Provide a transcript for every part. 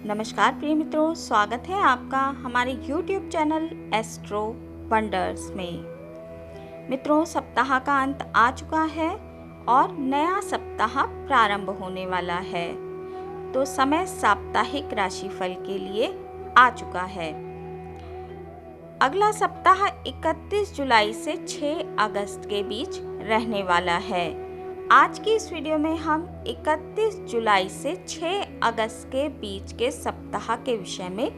नमस्कार प्रिय मित्रों, स्वागत है आपका हमारे YouTube चैनल एस्ट्रो वंडर्स में। मित्रों, सप्ताह का अंत आ चुका है और नया सप्ताह प्रारंभ होने वाला है, तो समय साप्ताहिक राशिफल के लिए आ चुका है। अगला सप्ताह 31 जुलाई से 6 अगस्त के बीच रहने वाला है। आज की इस वीडियो में हम 31 जुलाई से 6 अगस्त के बीच के सप्ताह के विषय में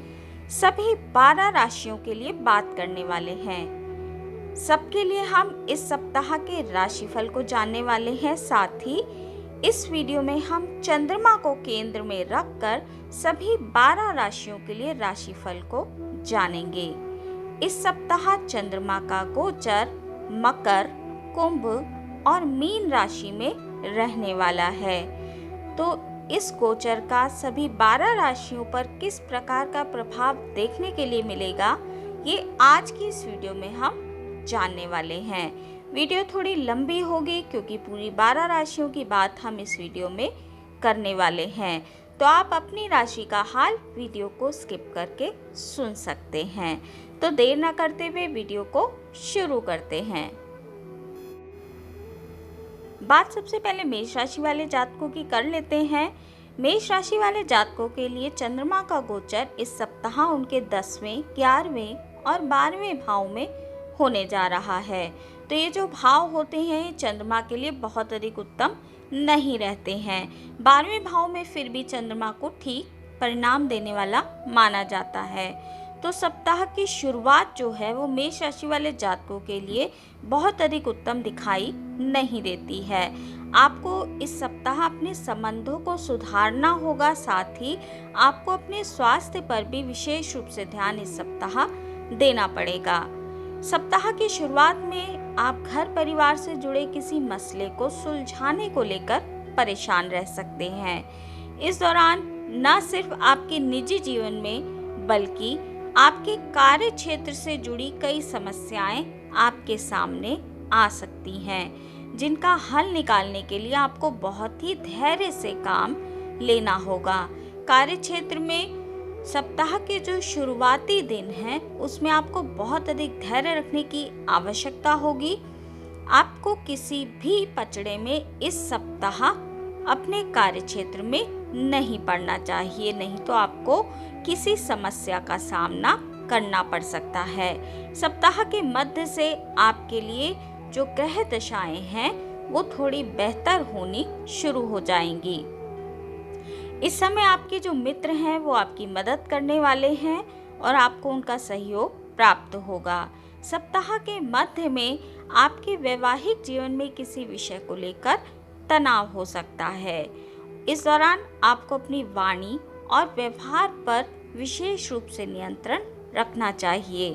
सभी 12 राशियों के लिए बात करने वाले हैं। सबके लिए हम इस सप्ताह के राशिफल को जानने वाले हैं। साथ ही इस वीडियो में हम चंद्रमा को केंद्र में रखकर सभी 12 राशियों के लिए राशिफल को जानेंगे। इस सप्ताह चंद्रमा का गोचर मकर, कुंभ और मीन राशि में रहने वाला है। तो इस गोचर का सभी 12 राशियों पर किस प्रकार का प्रभाव देखने के लिए मिलेगा, ये आज की इस वीडियो में हम जानने वाले हैं। वीडियो थोड़ी लंबी होगी क्योंकि पूरी 12 राशियों की बात हम इस वीडियो में करने वाले हैं। तो आप अपनी राशि का हाल वीडियो को स्किप करके सुन सकते हैं। तो देर न करते हुए वीडियो को शुरू करते हैं। बात सबसे पहले मेष राशि वाले जातकों की कर लेते हैं। मेष राशि वाले जातकों के लिए चंद्रमा का गोचर इस सप्ताह उनके 10वें, 11वें और 12वें भाव में होने जा रहा है। तो ये जो भाव होते हैं चंद्रमा के लिए बहुत अधिक उत्तम नहीं रहते हैं। 12वें भाव में फिर भी चंद्रमा को ठीक परिणाम देने वाला माना जाता है। तो सप्ताह की शुरुआत जो है वो मेष राशि वाले जातकों के लिए बहुत अधिक उत्तम दिखाई नहीं देती है। आपको इस सप्ताह अपने संबंधों को सुधारना होगा। साथ ही आपको अपने स्वास्थ्य पर भी विशेष रूप से ध्यान इस सप्ताह देना पड़ेगा। सप्ताह की शुरुआत में आप घर परिवार से जुड़े किसी मसले को सुलझाने को लेकर परेशान रह सकते हैं। इस दौरान न सिर्फ आपके निजी जीवन में बल्कि आपके कार्य क्षेत्र से जुड़ी कई समस्याएं आपके सामने आ सकती हैं, जिनका हल निकालने के लिए आपको बहुत ही धैर्य से काम लेना होगा। कार्य क्षेत्र में सप्ताह के जो शुरुआती दिन हैं उसमें आपको बहुत अधिक धैर्य रखने की आवश्यकता होगी। आपको किसी भी पचड़े में इस सप्ताह अपने कार्य क्षेत्र में नहीं पड़ना चाहिए, नहीं तो आपको किसी समस्या का सामना करना पड़ सकता है। सप्ताह के मध्य से आपके लिए जो ग्रह दशाएं हैं वो थोड़ी बेहतर होनी शुरू हो जाएंगी। इस समय आपके जो मित्र हैं वो आपकी मदद करने वाले हैं और आपको उनका सहयोग प्राप्त होगा। सप्ताह के मध्य में आपके वैवाहिक जीवन में किसी विषय को लेकर तनाव हो सकता है। इस दौरान आपको अपनी वाणी और व्यवहार पर विशेष रूप से नियंत्रण रखना चाहिए।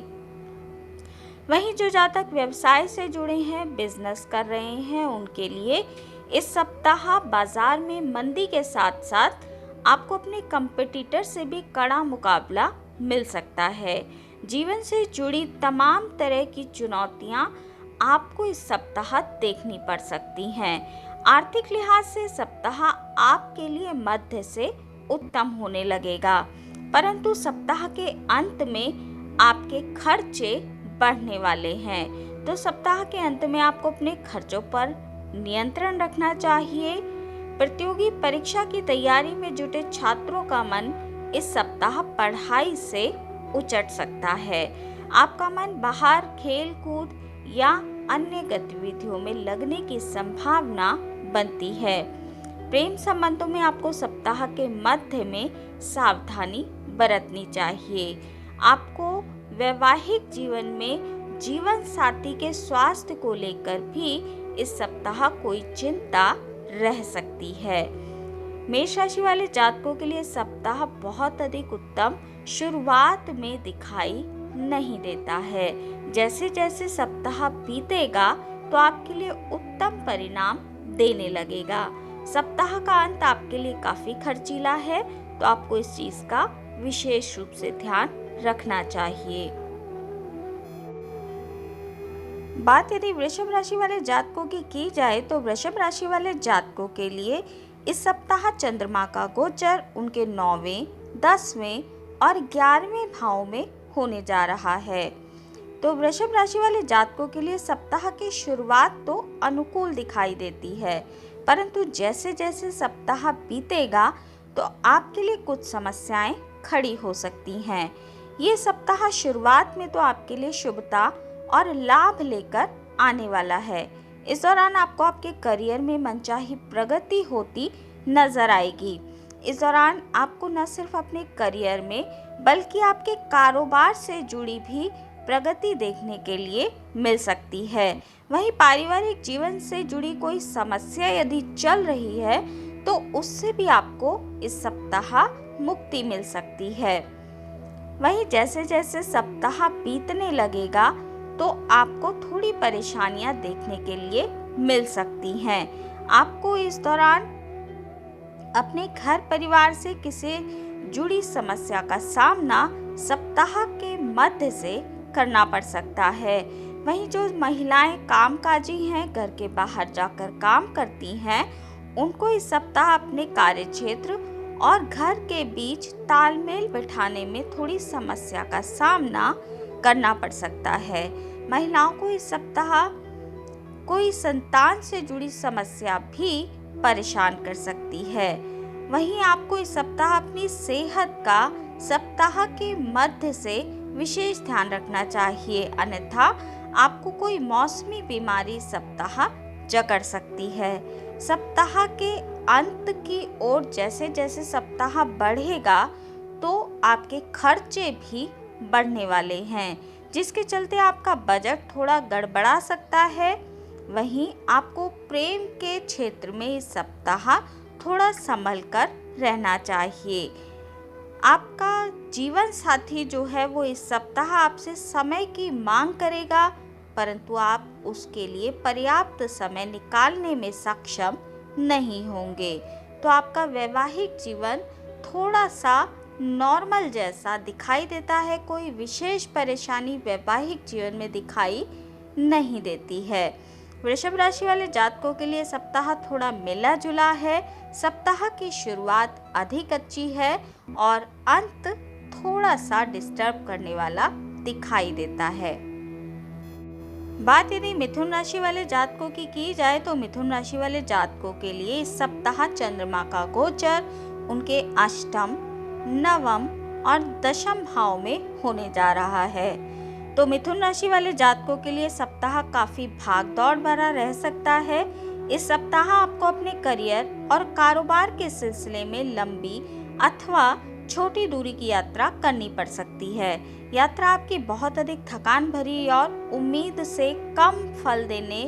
वहीं जो जातक व्यवसाय से जुड़े हैं, बिजनेस कर रहे हैं, उनके लिए इस सप्ताह बाजार में मंदी के साथ साथ आपको अपने कंपटीटर से भी कड़ा मुकाबला मिल सकता है। जीवन से जुड़ी तमाम तरह की चुनौतियां आपको इस सप्ताह देखनी पड़ सकती हैं। आर्थिक लिहाज से सप्ताह आपके लिए मध्य से उत्तम होने लगेगा, परंतु सप्ताह के अंत में आपके खर्चे बढ़ने वाले हैं। तो सप्ताह के अंत में आपको अपने खर्चों पर नियंत्रण रखना चाहिए। प्रतियोगी परीक्षा की तैयारी में जुटे छात्रों का मन इस सप्ताह पढ़ाई से उचट सकता है। आपका मन बाहर खेल कूद या अन्य गतिविधियों में लगने की संभावना बनती है। प्रेम संबंधों में आपको सप्ताह के मध्य में सावधानी बरतनी चाहिए। आपको वैवाहिक जीवन में जीवन साथी के स्वास्थ्य को लेकर भी इस सप्ताह कोई चिंता रह सकती है। मेष राशि वाले जातकों के लिए सप्ताह बहुत अधिक उत्तम शुरुआत में दिखाई नहीं देता है। जैसे जैसे सप्ताह बीतेगा तो आपके लिए उत्तम परिणाम देने लगेगा। सप्ताह का अंत आपके लिए काफी खर्चीला है, तो आपको इस चीज का विशेष रूप से ध्यान रखना चाहिए। बात यदि वृषभ राशि वाले जातकों की जाए तो वृषभ राशि वाले जातकों के लिए इस सप्ताह चंद्रमा का गोचर उनके 9वें, 10वें और 11वें भाव में होने जा रहा है। तो वृषभ राशि वाले जातकों के लिए सप्ताह की शुरुआत तो अनुकूल दिखाई देती है, परंतु जैसे जैसे सप्ताह बीतेगा तो आपके लिए कुछ समस्याएं खड़ी हो सकती हैं। ये सप्ताह शुरुआत में तो आपके लिए शुभता और लाभ लेकर आने वाला है। इस दौरान आपको आपके करियर में मनचाही प्रगति होती नजर आएगी। इस दौरान आपको न सिर्फ अपने करियर में बल्कि आपके कारोबार से जुड़ी भी प्रगति देखने के लिए मिल सकती है। वहीं पारिवारिक जीवन से जुड़ी कोई समस्या यदि चल रही है तो उससे भी आपको इस सप्ताह मुक्ति मिल सकती है। वहीं जैसे जैसे सप्ताह बीतने लगेगा तो आपको थोड़ी परेशानियां देखने के लिए मिल सकती हैं। आपको इस दौरान अपने घर परिवार से किसी जुड़ी समस्या का सामना सप्ताह के मध्य से करना पड़ सकता है। वहीं जो महिलाएं कामकाजी हैं, घर के बाहर जाकर काम करती हैं, उनको इस सप्ताह अपने कार्य क्षेत्र और घर के बीच तालमेल बिठाने में थोड़ी समस्या का सामना करना पड़ सकता है। महिलाओं को इस सप्ताह कोई संतान से जुड़ी समस्या भी परेशान कर सकती है। वहीं आपको इस सप्ताह अपनी सेहत का सप्ताह के मध्य से विशेष ध्यान रखना चाहिए, अन्यथा आपको कोई मौसमी बीमारी सप्ताह जकड़ सकती है। सप्ताह के अंत की ओर जैसे जैसे सप्ताह बढ़ेगा तो आपके खर्चे भी बढ़ने वाले हैं, जिसके चलते आपका बजट थोड़ा गड़बड़ा सकता है। वहीं आपको प्रेम के क्षेत्र में इस सप्ताह थोड़ा संभल कर रहना चाहिए। आपका जीवन साथी जो है वो इस सप्ताह आपसे समय की मांग करेगा, परंतु आप उसके लिए पर्याप्त समय निकालने में सक्षम नहीं होंगे। तो आपका वैवाहिक जीवन थोड़ा सा नॉर्मल जैसा दिखाई देता है, कोई विशेष परेशानी वैवाहिक जीवन में दिखाई नहीं देती है। वृषभ राशि वाले जातकों के लिए सप्ताह थोड़ा मिला जुला है। सप्ताह की शुरुआत अधिक अच्छी है और अंत थोड़ा सा डिस्टर्ब करने वाला दिखाई देता है। बात यदि मिथुन राशि वाले जातकों की जाए तो मिथुन राशि वाले जातकों के लिए इस सप्ताह चंद्रमा का गोचर उनके अष्टम, नवम और दशम भाव में होने जा रहा है। तो मिथुन राशि वाले जातकों के लिए सप्ताह काफी भाग दौड़ भरा रह सकता है। इस सप्ताह आपको अपने करियर और कारोबार के सिलसिले में लंबी अथवा छोटी दूरी की यात्रा करनी पड़ सकती है। यात्रा आपकी बहुत अधिक थकान भरी और उम्मीद से कम फल देने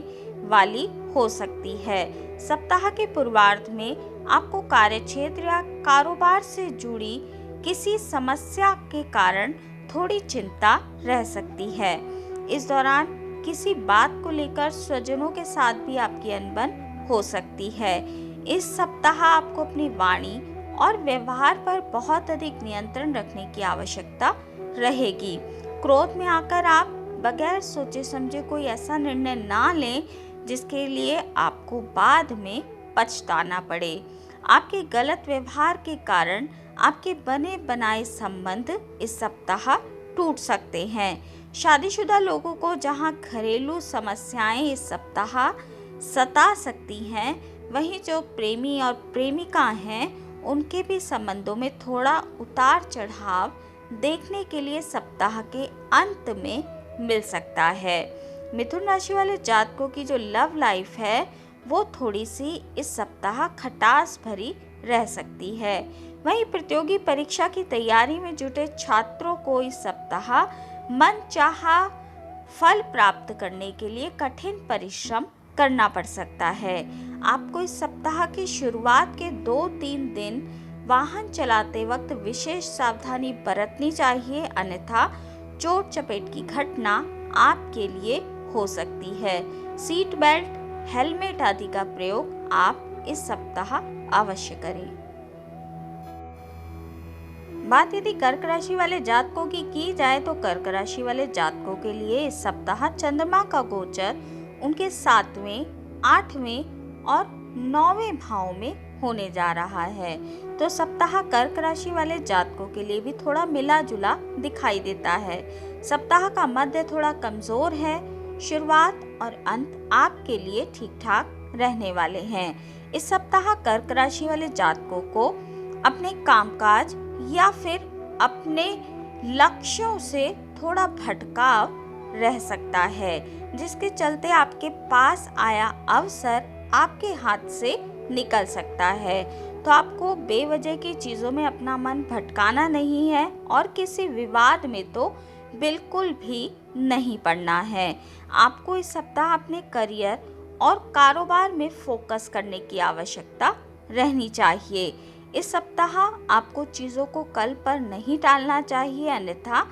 वाली हो सकती है। सप्ताह के पूर्वार्ध में आपको कार्यक्षेत्र या कारोबार से जुड़ी किसी समस्या के कारण थोड़ी चिंता रह सकती है। इस दौरान किसी बात को लेकर स्वजनों के साथ भी आपकी अनबन हो सकती है। इस सप्ताह आपको अपनी वाणी और व्यवहार पर बहुत अधिक नियंत्रण रखने की आवश्यकता रहेगी। क्रोध में आकर आप बगैर सोचे समझे कोई ऐसा निर्णय ना लें जिसके लिए आपको बाद में पछताना पड़े। आपके गलत व्यवहार के कारण आपके बने बनाए संबंध इस सप्ताह टूट सकते हैं। शादीशुदा लोगों को जहां घरेलू समस्याएं इस सप्ताह सता सकती हैं, वहीं जो प्रेमी और प्रेमिका हैं उनके भी संबंधों में थोड़ा उतार चढ़ाव देखने के लिए सप्ताह के अंत में मिल सकता है। मिथुन राशि वाले जातकों की जो लव लाइफ है वो थोड़ी सी इस सप्ताह खटास भरी रह सकती है। वहीं प्रतियोगी परीक्षा की तैयारी में जुटे छात्रों को इस सप्ताह मनचाहा फल प्राप्त करने के लिए कठिन परिश्रम करना पड़ सकता है। आपको इस सप्ताह की शुरुआत के 2-3 दिन वाहन चलाते वक्त विशेष सावधानी बरतनी चाहिए, अन्यथा चोट चपेट की घटना आपके लिए हो सकती है। सीट बेल्ट, हेलमेट आदि का प्रयोग आप इस सप्ताह अवश्य करें। बात यदि कर्क राशि वाले जातकों की जाए तो कर्क राशि वाले जातकों के लिए इस सप्ताह चंद्रमा का गोचर उनके 7वें, 8वें और 9वें भाव में होने जा रहा है। तो सप्ताह कर्क राशि वाले जातकों के लिए भी थोड़ा मिला जुला दिखाई देता है। सप्ताह का मध्य थोड़ा कमजोर है। शुरुआत और अंत आपके लिए ठीक ठाक रहने वाले हैं। इस सप्ताह कर्क राशि वाले जातकों को अपने कामकाज या फिर अपने लक्ष्यों से थोड़ा भटकाव रह सकता है, जिसके चलते आपके पास आया अवसर आपके हाथ से निकल सकता है। तो आपको बेवजह की चीज़ों में अपना मन भटकाना नहीं है और किसी विवाद में तो बिल्कुल भी नहीं पड़ना है। आपको इस सप्ताह अपने करियर और कारोबार में फोकस करने की आवश्यकता रहनी चाहिए। इस सप्ताह आपको चीज़ों को कल पर नहीं टालना चाहिए, अन्यथा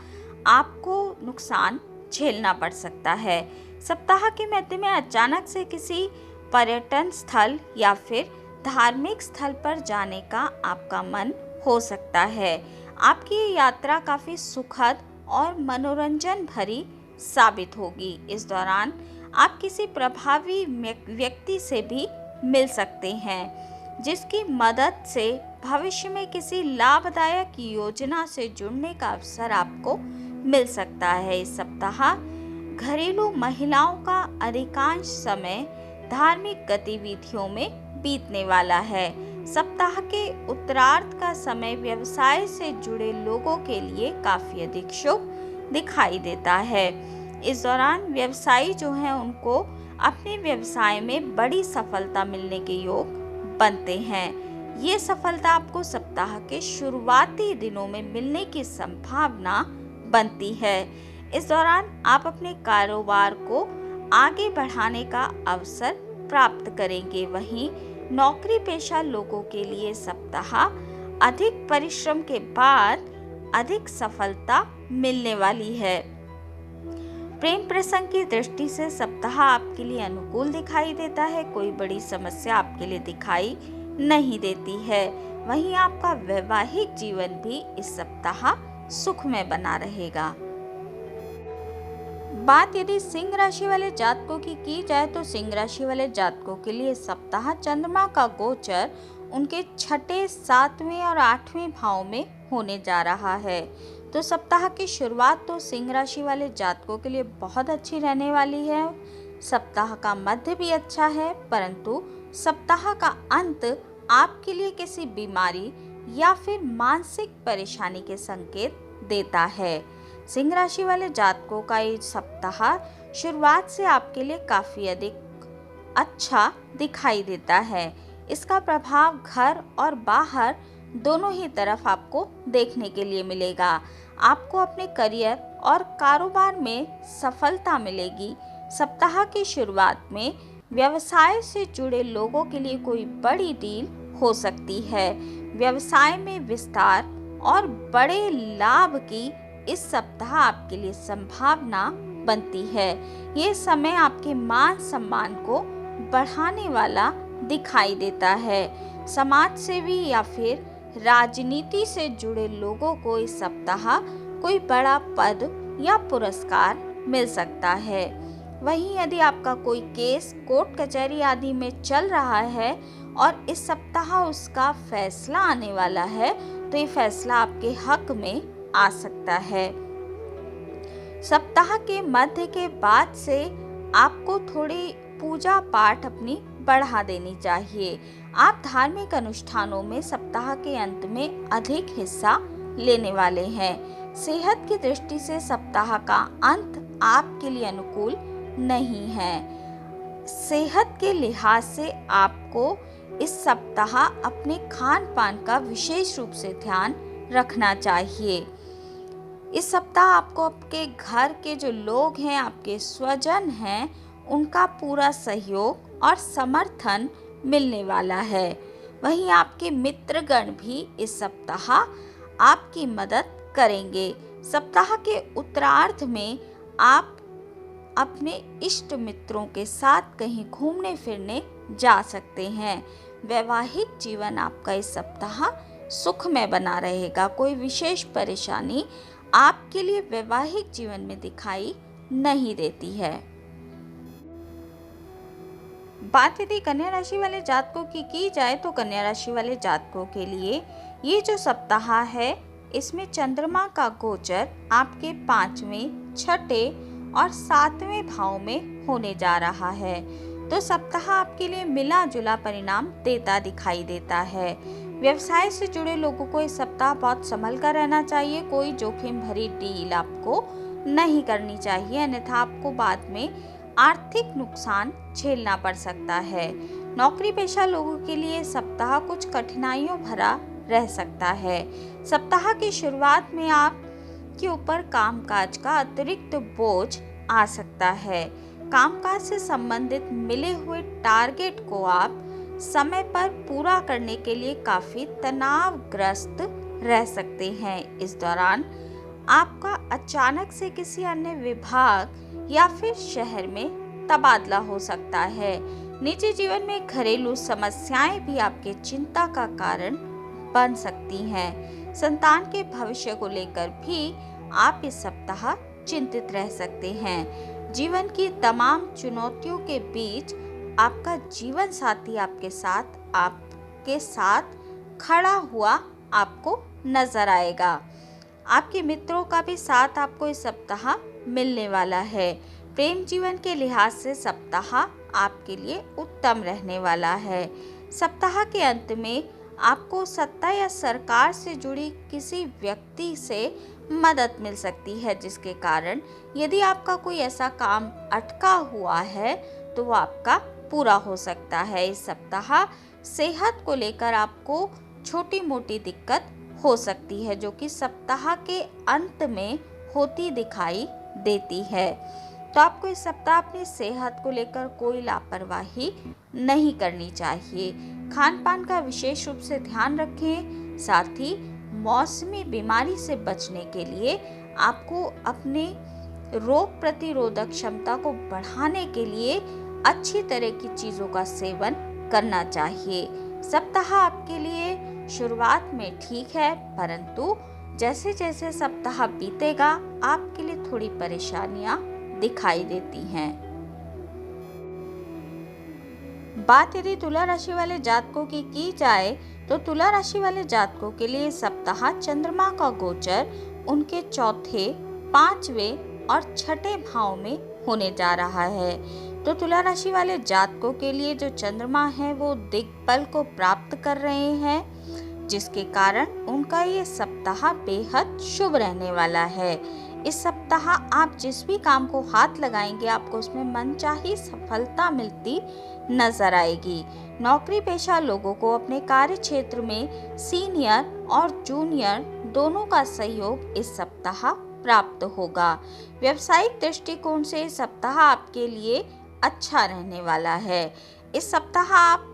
आपको नुकसान झेलना पड़ सकता है। सप्ताह के मध्य में अचानक से किसी पर्यटन स्थल या फिर धार्मिक स्थल पर जाने का आपका मन हो सकता है। आपकी ये यात्रा काफ़ी सुखद और मनोरंजन भरी साबित होगी। इस दौरान आप किसी प्रभावी व्यक्ति से भी मिल सकते हैं, जिसकी मदद से भविष्य में किसी लाभदायक योजना से जुड़ने का अवसर आपको मिल सकता है। इस सप्ताह घरेलू महिलाओं का अधिकांश समय धार्मिक गतिविधियों में बीतने वाला है। सप्ताह के उत्तरार्ध का समय व्यवसाय से जुड़े लोगों के लिए काफी अधिक शुभ दिखाई देता है। इस दौरान व्यवसायी जो हैं उनको अपने व्यवसाय में बड़ी सफलता मिलने के योग बनते हैं। ये सफलता आपको सप्ताह के शुरुआती दिनों में मिलने की संभावना बनती है। इस दौरान आप अपने कारोबार को आगे बढ़ाने का अवसर प्राप्त करेंगे। वहीं नौकरी पेशा लोगों के लिए सप्ताह अधिक परिश्रम के बाद अधिक सफलता मिलने वाली है। प्रेम प्रसंग की दृष्टि से सप्ताह आपके लिए अनुकूल दिखाई देता है। कोई बड़ी समस्या आपके लिए दिखाई नहीं देती है। वहीं आपका वैवाहिक जीवन भी इस सप्ताह सुखमय बना रहेगा। बात यदि सिंह राशि वाले जातकों की जाए तो सिंह राशि वाले जातकों के लिए सप्ताह चंद्रमा का गोचर उनके छठे, सातवें और आठवें भाव में होने जा रहा है। तो सप्ताह की शुरुआत तो सिंह राशि वाले जातकों के लिए बहुत अच्छी रहने वाली है। सप्ताह का मध्य भी अच्छा है, परंतु सप्ताह का अंत आपके लिए किसी बीमारी या फिर मानसिक परेशानी के संकेत देता है। सिंह राशि वाले जातकों का ये सप्ताह शुरुआत से आपके लिए काफी अधिक अच्छा दिखाई देता है। इसका प्रभाव घर और बाहर दोनों ही तरफ आपको देखने के लिए मिलेगा। आपको अपने करियर और कारोबार में सफलता मिलेगी। सप्ताह की शुरुआत में व्यवसाय से जुड़े लोगों के लिए कोई बड़ी डील हो सकती है। व्यवसाय में विस्तार और बड़े लाभ की इस सप्ताह आपके लिए संभावना बनती है। ये समय आपके मान सम्मान को बढ़ाने वाला दिखाई देता है। समाज सेवी या फिर राजनीति से जुड़े लोगों को इस सप्ताह कोई बड़ा पद या पुरस्कार मिल सकता है। वहीं यदि आपका कोई केस कोर्ट कचहरी आदि में चल रहा है और इस सप्ताह उसका फैसला आने वाला है, तो ये फैसला आपके हक में आ सकता है। सप्ताह के मध्य के बाद से आपको थोड़ी पूजा पाठ अपनी बढ़ा देनी चाहिए। आप धार्मिक अनुष्ठानों में सप्ताह के अंत में अधिक हिस्सा लेने वाले हैं। सेहत की दृष्टि से सप्ताह का अंत आपके लिए अनुकूल नहीं है। सेहत के लिहाज से आपको इस सप्ताह अपने खान पान का विशेष रूप से ध्यान रखना चाहिए। इस सप्ताह आपको आपके घर के जो लोग हैं, आपके स्वजन हैं, उनका पूरा सहयोग और समर्थन मिलने वाला है। वहीं आपके मित्रगण भी इस सप्ताह आपकी मदद करेंगे। सप्ताह के उत्तरार्ध में आप अपने इष्ट मित्रों के साथ कहीं घूमने फिरने जा सकते हैं। वैवाहिक जीवन आपका इस सप्ताह सुखमय बना रहेगा। कोई विशेष परेशानी आपके लिए वैवाहिक जीवन में दिखाई नहीं देती है। बात यदि कन्या राशि वाले जातकों की जाए तो कन्या राशि वाले जातकों के लिए ये जो सप्ताह है इसमें चंद्रमा का गोचर आपके 5वें, 6ठे और 7वें भाव में होने जा रहा है। तो सप्ताह आपके लिए मिला जुला परिणाम देता दिखाई देता है। व्यवसाय से जुड़े लोगों को इस सप्ताह बहुत संभल कर रहना चाहिए। कोई जोखिम भरी डील आपको नहीं करनी चाहिए, अन्यथा आपको बाद में आर्थिक नुकसान झेलना पड़ सकता है। नौकरी पेशा लोगों के लिए सप्ताह कुछ कठिनाइयों भरा रह सकता है। सप्ताह की शुरुआत में आप के ऊपर कामकाज का अतिरिक्त बोझ आ सकता है। कामकाज से संबंधित मिले हुए टारगेट को आप समय पर पूरा करने के लिए काफी तनावग्रस्त रह सकते हैं। इस दौरान आपका अचानक से किसी अन्य विभाग या फिर शहर में तबादला हो सकता है। निजी जीवन में घरेलू समस्याएं भी आपके चिंता का कारण बन सकती हैं। संतान के भविष्य को लेकर भी आप इस सप्ताह चिंतित रह सकते हैं। जीवन की तमाम चुनौतियों के बीच आपका जीवन साथी आपके साथ खड़ा हुआ आपको नजर आएगा। आपके मित्रों का भी साथ आपको इस सप्ताह मिलने वाला है। प्रेम जीवन के लिहाज से सप्ताह आपके लिए उत्तम रहने वाला है। सप्ताह के अंत में आपको सत्ता या सरकार से जुड़ी किसी व्यक्ति से मदद मिल सकती है, जिसके कारण यदि आपका कोई ऐसा काम अटका हुआ है तो वो आपका पूरा हो सकता है। इस सप्ताह सेहत को लेकर आपको छोटी मोटी दिक्कत हो सकती है, जो कि सप्ताह के अंत में होती दिखाई देती है। तो आपको इस सप्ताह अपनी सेहत को लेकर कोई लापरवाही नहीं करनी चाहिए। खान पान का विशेष रूप से ध्यान रखें। साथ ही मौसमी बीमारी से बचने के लिए आपको अपने रोग प्रतिरोधक क्षमता को बढ़ाने के लिए अच्छी तरह की चीज़ों का सेवन करना चाहिए। सप्ताह आपके लिए शुरुआत में ठीक है, परंतु जैसे जैसे सप्ताह बीतेगा आपके लिए थोड़ी परेशानियां दिखाई देती हैं। बात यदि तुला राशि वाले जातकों की जाए तो तुला राशि वाले जातकों के लिए सप्ताह चंद्रमा का गोचर उनके चौथे, 5वें और 6ठे भाव में होने जा रहा है। तो तुला राशि वाले जातकों के लिए जो चंद्रमा है वो दिग्बल को प्राप्त कर रहे हैं, जिसके कारण उनका ये सप्ताह बेहद शुभ रहने वाला है। इस सप्ताह आप जिस भी काम को हाथ लगाएंगे आपको उसमें मनचाही सफलता मिलती नजर आएगी। नौकरी पेशा लोगों को अपने कार्य क्षेत्र में सीनियर और जूनियर दोनों का सहयोग इस सप्ताह प्राप्त होगा। व्यावसायिक दृष्टिकोण से इस सप्ताह आपके लिए अच्छा रहने वाला है। इस सप्ताह आप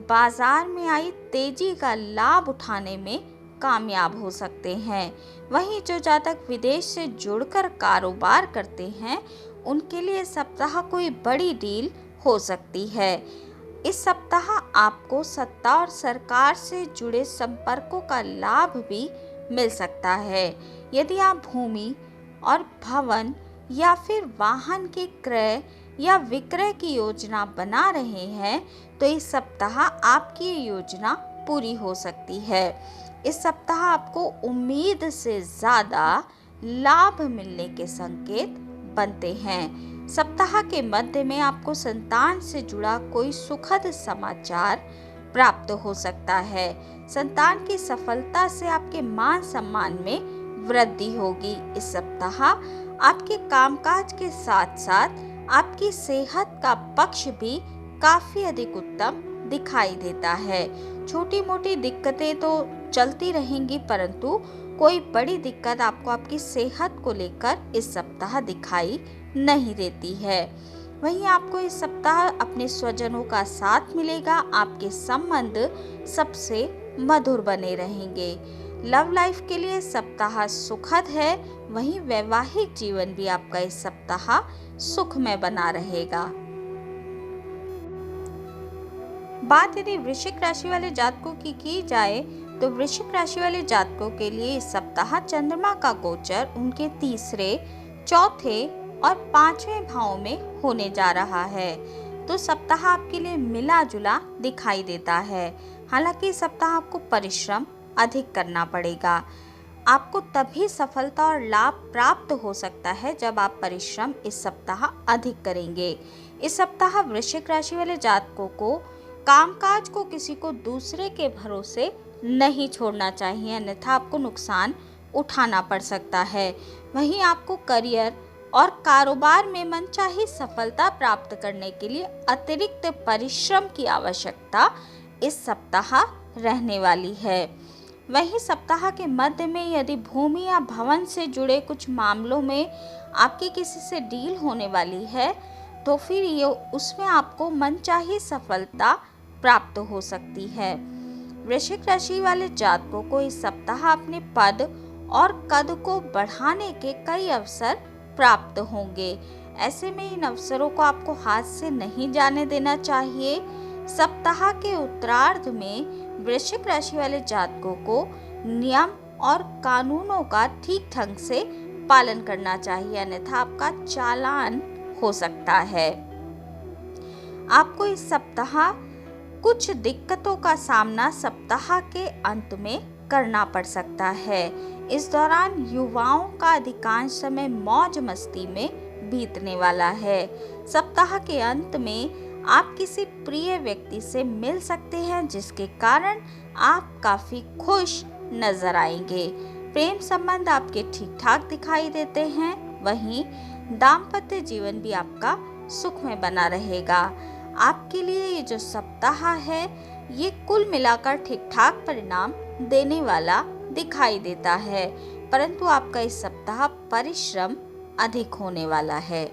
बाजार में आई तेजी का लाभ उठाने में कामयाब हो सकते हैं। वहीं जो जातक विदेश से जुड़कर कारोबार करते हैं उनके लिए सप्ताह कोई बड़ी डील हो सकती है। इस सप्ताह आपको सत्ता और सरकार से जुड़े संपर्कों का लाभ भी मिल सकता है। यदि आप भूमि और भवन या फिर वाहन के क्रय या विक्रय की योजना बना रहे हैं तो इस सप्ताह आपकी ये योजना पूरी हो सकती है। इस सप्ताह आपको उम्मीद से ज़्यादा लाभ मिलने के संकेत बनते हैं। सप्ताह के मध्य में आपको संतान से जुड़ा कोई सुखद समाचार प्राप्त हो सकता है। संतान की सफलता से आपके मान सम्मान में वृद्धि होगी। इस सप्ताह आपके कामकाज के साथ साथ आपकी सेहत का पक्ष भी काफी अधिक उत्तम दिखाई देता है। छोटी मोटी दिक्कतें तो चलती रहेंगी, परंतु कोई बड़ी दिक्कत आपको आपकी सेहत को लेकर इस सप्ताह दिखाई नहीं देती है। वहीं आपको इस सप्ताह अपने स्वजनों का साथ मिलेगा। आपके संबंध सबसे मधुर बने रहेंगे। लव लाइफ के लिए सप्ताह सुखद है, वहीं वैवाहिक जीवन भी आपका इस सप्ताह सुखमय बना रहेगा। बात यदि वृश्चिक राशि वाले जातकों की जाए तो वृश्चिक राशि वाले जातकों के लिए इस सप्ताह चंद्रमा का गोचर उनके तीसरे, चौथे और 5वें भाव में होने जा रहा है। तो सप्ताह आपके लिए मिला जुला दिखाई देता है। हालांकि इस सप्ताह आपको परिश्रम अधिक करना पड़ेगा। आपको तभी सफलता और लाभ प्राप्त हो सकता है जब आप परिश्रम इस सप्ताह अधिक करेंगे। इस सप्ताह वृश्चिक राशि वाले जातकों को कामकाज को किसी को दूसरे के भरोसे नहीं छोड़ना चाहिए, अन्यथा आपको नुकसान उठाना पड़ सकता है। वहीं आपको करियर और कारोबार में मनचाही सफलता प्राप्त करने के लिए अतिरिक्त परिश्रम की आवश्यकता इस सप्ताह रहने वाली है। वहीं सप्ताह के मध्य में यदि भूमि या भवन से जुड़े कुछ मामलों में आपकी किसी से डील होने वाली है, तो फिर ये उसमें आपको मनचाही सफलता प्राप्त हो सकती है। वृश्चिक राशि वाले जातकों को इस सप्ताह अपने पद और कद को बढ़ाने के कई अवसर प्राप्त होंगे। ऐसे में इन अवसरों को आपको हाथ से नहीं जाने देना चाहिए। सप्ताह के उत्तरार्ध में वृश्चिक राशि वाले जातकों को नियम और कानूनों का ठीक ढंग से पालन करना चाहिए, अन्यथा आपका चालान हो सकता है। आपको इस सप्ताह कुछ दिक्कतों का सामना सप्ताह के अंत में करना पड़ सकता है। इस दौरान युवाओं का अधिकांश समय मौज मस्ती में बीतने वाला है। सप्ताह के अंत में आप किसी प्रिय व्यक्ति से मिल सकते हैं, जिसके कारण आप काफी खुश नजर आएंगे। प्रेम संबंध आपके ठीक ठाक दिखाई देते हैं। वहीं दाम्पत्य जीवन भी आपका सुखमय बना रहेगा। आपके लिए ये जो सप्ताह है, ये कुल मिलाकर ठीक ठाक परिणाम देने वाला दिखाई देता है, परंतु आपका इस सप्ताह परिश्रम अधिक होने वाला है।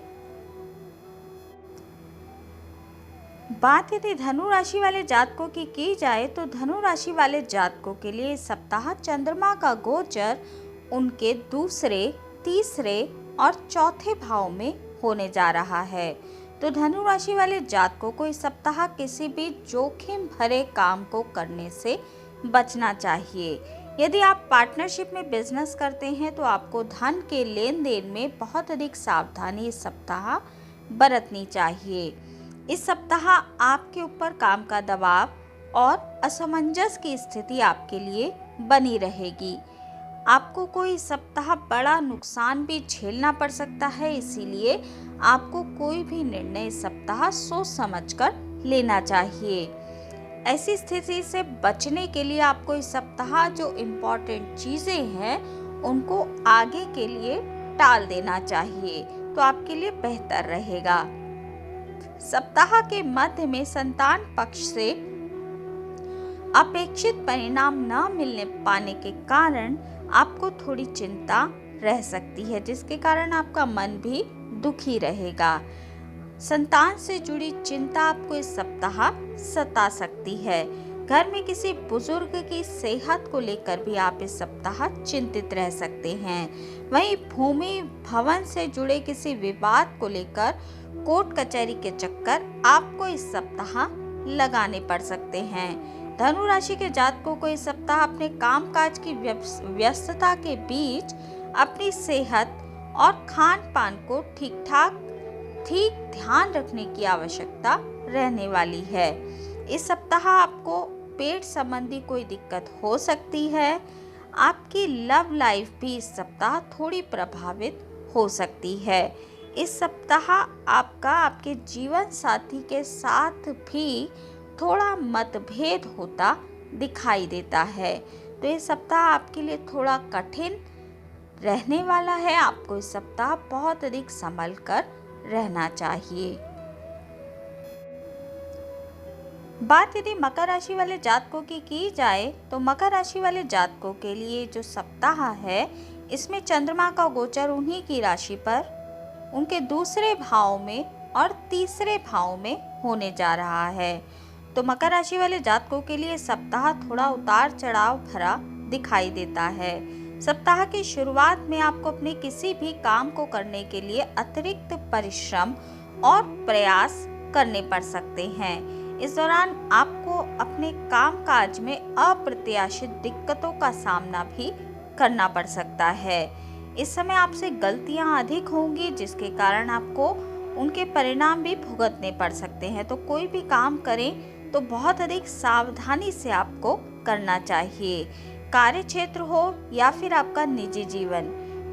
बात यदि धनु राशि वाले जातकों की जाए तो धनु राशि वाले जातकों के लिए इस सप्ताह चंद्रमा का गोचर उनके दूसरे, तीसरे और चौथे भाव में होने जा रहा है। तो धनु राशि वाले जातकों को इस सप्ताह किसी भी जोखिम भरे काम को करने से बचना चाहिए। यदि आप पार्टनरशिप में बिजनेस करते हैं तो आपको धन के लेन देन में बहुत अधिक सावधानी इस सप्ताह बरतनी चाहिए। इस सप्ताह आपके ऊपर काम का दबाव और असमंजस की स्थिति आपके लिए बनी रहेगी। आपको कोई सप्ताह बड़ा नुकसान भी झेलना पड़ सकता है, इसीलिए आपको कोई भी निर्णय इस सप्ताह सोच समझकर लेना चाहिए। ऐसी स्थिति से बचने के लिए आपको इस सप्ताह जो इम्पोर्टेंट चीजें हैं उनको आगे के लिए टाल देना चाहिए, तो आपके लिए बेहतर रहेगा। सप्ताह के मध्य में संतान पक्ष से अपेक्षित परिणाम न मिलने पाने के कारण आपको थोड़ी चिंता रह सकती है, जिसके कारण आपका मन भी दुखी रहेगा। संतान से जुड़ी चिंता आपको इस सप्ताह सता सकती है। घर में किसी बुजुर्ग की सेहत को लेकर भी आप इस सप्ताह चिंतित रह सकते हैं। वहीं भूमि भवन से जुड़े किसी विवाद को लेकर कोर्ट कचहरी के चक्कर आपको इस सप्ताह लगाने पड़ सकते हैं। धनु राशि के जातकों को इस सप्ताह अपने कामकाज की व्यस्तता के बीच अपनी सेहत और खान पान को ठीक ध्यान रखने की आवश्यकता रहने वाली है। इस सप्ताह आपको पेट संबंधी कोई दिक्कत हो सकती है। आपकी लव लाइफ भी इस सप्ताह थोड़ी प्रभावित हो सकती है। इस सप्ताह आपका आपके जीवन साथी के साथ भी थोड़ा मतभेद होता दिखाई देता है, तो ये सप्ताह आपके लिए थोड़ा कठिन रहने वाला है। आपको इस सप्ताह बहुत अधिक संभल कर रहना चाहिए। बात यदि मकर राशि वाले जातकों की जाए तो मकर राशि वाले जातकों के लिए जो सप्ताह है, इसमें चंद्रमा का गोचर उन्हीं की राशि पर उनके दूसरे भाव में और तीसरे भाव में होने जा रहा है। तो मकर राशि वाले जातकों के लिए सप्ताह थोड़ा उतार चढ़ाव भरा दिखाई देता है। सप्ताह की शुरुआत में आपको अपने किसी भी काम को करने के लिए अतिरिक्त परिश्रम और प्रयास करने पड़ सकते हैं। इस दौरान आपको अपने कामकाज में अप्रत्याशित दिक्कतों का सामना भी करना पड़ सकता है। इस समय आपसे गलतियां अधिक होंगी, जिसके कारण आपको उनके परिणाम भी भुगतने पड़ सकते हैं। सकते हैं, तो कोई भी काम करें तो बहुत अधिक सावधानी से आपको करना चाहिए। कार्य क्षेत्र हो या फिर आपका निजी जीवन,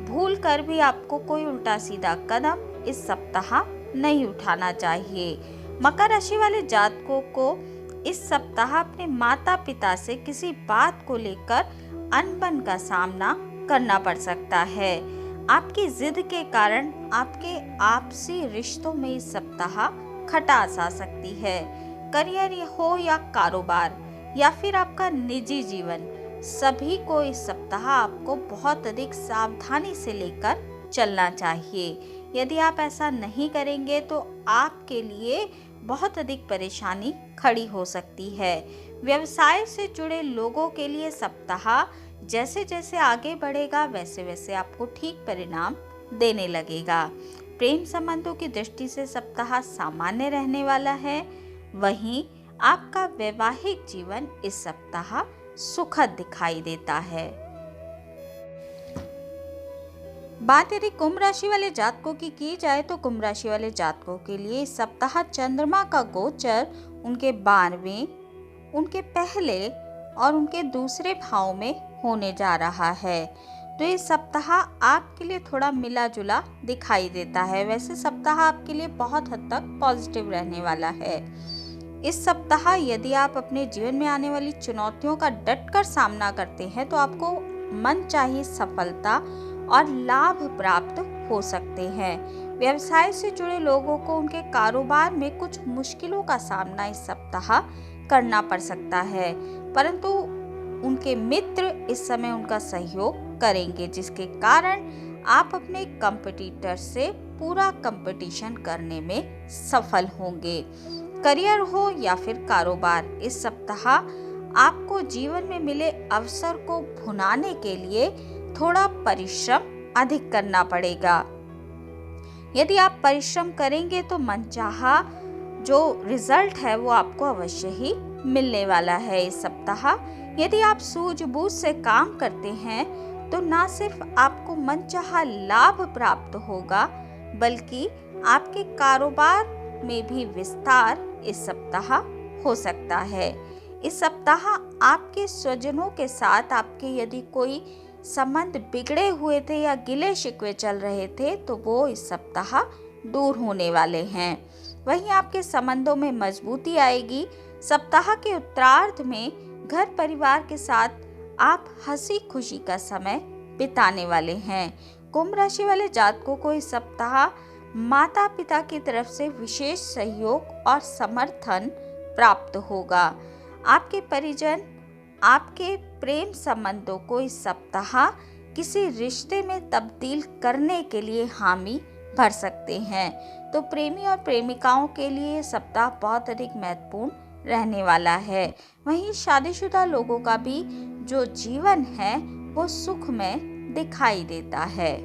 भूल कर भी आपको कोई उल्टा सीधा कदम इस सप्ताह नहीं उठाना चाहिए। मकर राशि वाले जातकों को इस सप्ताह अपने माता पिता से किसी बात को लेकर अनबन का सामना करना पड़ सकता है। आपकी जिद के कारण आपके आपसी रिश्तों में इस सप्ताह खटास आ सकती है। करियर हो या कारोबार या फिर आपका निजी जीवन, सभी को इस सप्ताह आपको बहुत अधिक सावधानी से लेकर चलना चाहिए। यदि आप ऐसा नहीं करेंगे तो आपके लिए बहुत अधिक परेशानी खड़ी हो सकती है। व्यवसाय से जुड़े लोगों के लिए सप्ताह जैसे जैसे आगे बढ़ेगा वैसे वैसे आपको ठीक परिणाम देने लगेगा। प्रेम संबंधों की दृष्टि से सप्ताह सामान्य रहने वाला है। वहीं आपका वैवाहिक जीवन इस सप्ताह सुखद दिखाई देता है। बात यदि कुंभ राशि वाले जातकों की जाए तो कुंभ राशि वाले जातकों के लिए इस सप्ताह चंद्रमा का गोचर उनके 12वें, उनके पहले और उनके दूसरे भाव में होने जा रहा है। तो ये सप्ताह आपके लिए थोड़ा मिला जुला दिखाई देता है। वैसे सप्ताह आपके लिए बहुत हद तक पॉजिटिव रहने वाला है। इस सप्ताह यदि आप अपने जीवन में आने वाली चुनौतियों का डटकर सामना करते हैं तो आपको मनचाही सफलता और लाभ प्राप्त हो सकते हैं। व्यवसाय से जुड़े लोगों को उनके कारोबार में कुछ मुश्किलों का सामना इस सप्ताह करना पड़ सकता है, परंतु उनके मित्र इस समय उनका सहयोग करेंगे, जिसके कारण आप अपने कंपटीटर से पूरा कंपटीशन करने में सफल होंगे। करियर हो या फिर कारोबार, इस सप्ताह आपको जीवन में मिले अवसर को भुनाने के लिए थोड़ा परिश्रम अधिक करना पड़ेगा। यदि आप परिश्रम करेंगे तो मनचाहा जो रिजल्ट है वो आपको अवश्य ही मिलने वाला है। इस सप्ताह यदि आप सूझबूझ से काम करते हैं तो ना सिर्फ आपको मनचाहा लाभ प्राप्त होगा बल्कि आपके कारोबार में भी विस्तार इस सप्ताह हो सकता है। इस सप्ताह आपके स्वजनों के साथ आपके यदि कोई संबंध बिगड़े हुए थे या गिले शिकवे चल रहे थे तो वो इस सप्ताह दूर होने वाले हैं। वहीं आपके संबंधों में मजबूती आएगी। सप्ताह के उत्तरार्ध में घर परिवार के साथ आप हंसी खुशी का समय बिताने वाले हैं। कुंभ राशि वाले जातकों को इस सप्ताह माता पिता की तरफ से विशेष सहयोग और समर्थन प्राप्त होगा। आपके परिजन आपके प्रेम संबंधों को इस सप्ताह किसी रिश्ते में तब्दील करने के लिए हामी भर सकते हैं। तो प्रेमी और प्रेमिकाओं के लिए ये सप्ताह बहुत अधिक महत्वपूर्ण रहने वाला है। वहीं शादीशुदा लोगों का भी जो जीवन है वो सुख में दिखाई देता है।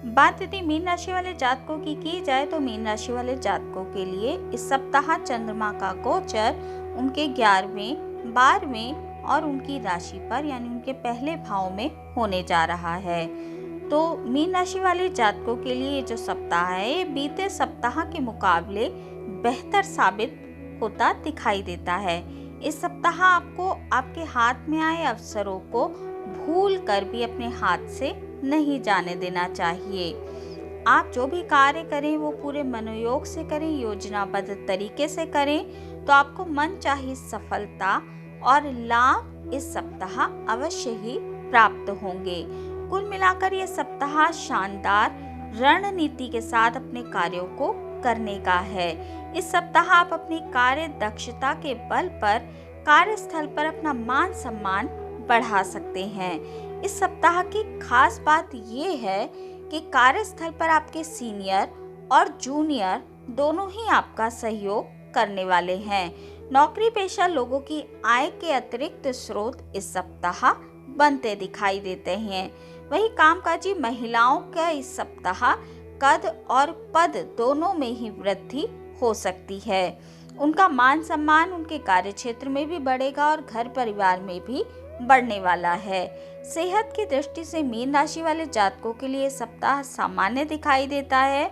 बात यदि मीन राशि वाले जातकों की जाए तो मीन राशि वाले जातकों के लिए इस सप्ताह चंद्रमा का गोचर उनके 11वें, 12वें और उनकी राशि पर यानी उनके पहले भाव में होने जा रहा है। तो मीन राशि वाले जातकों के लिए जो सप्ताह है ये बीते सप्ताह के मुकाबले बेहतर साबित होता दिखाई देता है। इस सप्ताह आपको आपके हाथ में आए अवसरों को भूल कर भी अपने हाथ से नहीं जाने देना चाहिए। आप जो भी कार्य करें वो पूरे मनोयोग से करें, योजनाबद्ध तरीके से करें तो आपको मनचाही सफलता और लाभ इस सप्ताह अवश्य ही प्राप्त होंगे। कुल मिलाकर ये सप्ताह शानदार रणनीति के साथ अपने कार्यों को करने का है। इस सप्ताह आप अपनी कार्य दक्षता के बल पर कार्यस्थल पर अपना मान सम्मान बढ़ा सकते हैं। इस सप्ताह की खास बात ये है कि कार्यस्थल पर आपके सीनियर और जूनियर दोनों ही आपका सहयोग करने वाले हैं। नौकरी पेशा लोगों की आय के अतिरिक्त स्रोत इस सप्ताह बनते दिखाई देते हैं। वही कामकाजी महिलाओं का इस सप्ताह कद और पद दोनों में ही वृद्धि हो सकती है। उनका मान सम्मान उनके कार्य क्षेत्र में भी बढ़ेगा और घर परिवार में भी बढ़ने वाला है। सेहत की दृष्टि से मीन राशि वाले जातकों के लिए सप्ताह सामान्य दिखाई देता है।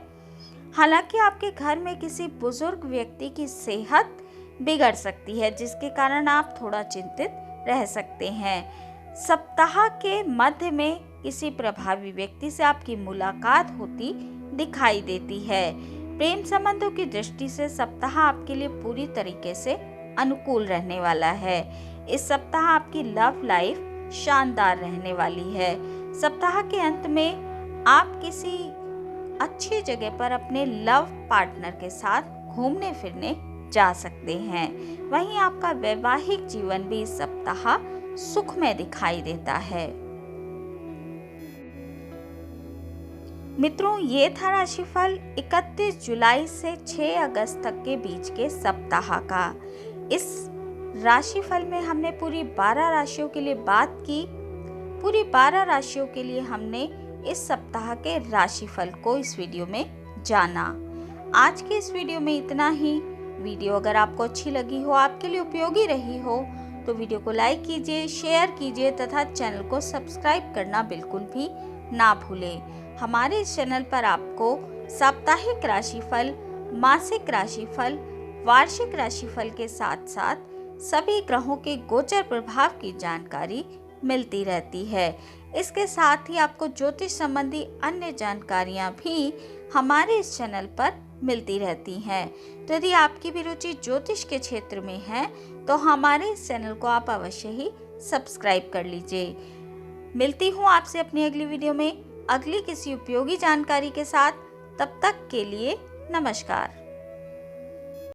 हालांकि आपके घर में किसी बुजुर्ग व्यक्ति की सेहत बिगड़ सकती है, जिसके कारण आप थोड़ा चिंतित रह सकते हैं। सप्ताह के मध्य में किसी प्रभावी व्यक्ति से आपकी मुलाकात होती दिखाई देती है। प्रेम संबंधों की दृष्टि से सप्ताह आपके लिए पूरी तरीके से अनुकूल रहने वाला है। इस सप्ताह आपकी लव लाइफ शानदार रहने वाली है। सप्ताह के अंत में आप किसी अच्छी जगह पर अपने लव पार्टनर के साथ घूमने फिरने जा सकते हैं। वहीं आपका वैवाहिक जीवन भी इस सप्ताह सुखमय दिखाई देता है। मित्रों, ये था राशिफल 31 जुलाई से 6 अगस्त तक के बीच के सप्ताह का। इस राशिफल में हमने पूरी 12 राशियों के लिए बात की। पूरी 12 राशियों के लिए हमने इस सप्ताह के राशिफल को इस वीडियो में जाना। आज की इस वीडियो में इतना ही। वीडियो अगर आपको अच्छी लगी हो, आपके लिए उपयोगी रही हो, तो वीडियो को लाइक कीजिए, शेयर कीजिए तथा चैनल को सब्सक्राइब करना बिल्कुल भी ना भूलें। हमारे इस चैनल पर आपको साप्ताहिक राशिफल, मासिक राशिफल, वार्षिक राशिफल के साथ साथ सभी ग्रहों के गोचर प्रभाव की जानकारी मिलती रहती है। इसके साथ ही आपको ज्योतिष संबंधी अन्य जानकारियां भी हमारे इस चैनल पर मिलती रहती हैं। तो यदि आपकी भी रुचि ज्योतिष के क्षेत्र में है तो हमारे इस चैनल को आप अवश्य ही सब्सक्राइब कर लीजिए। मिलती हूँ आपसे अपनी अगली वीडियो में अगली किसी उपयोगी जानकारी के साथ। तब तक के लिए नमस्कार।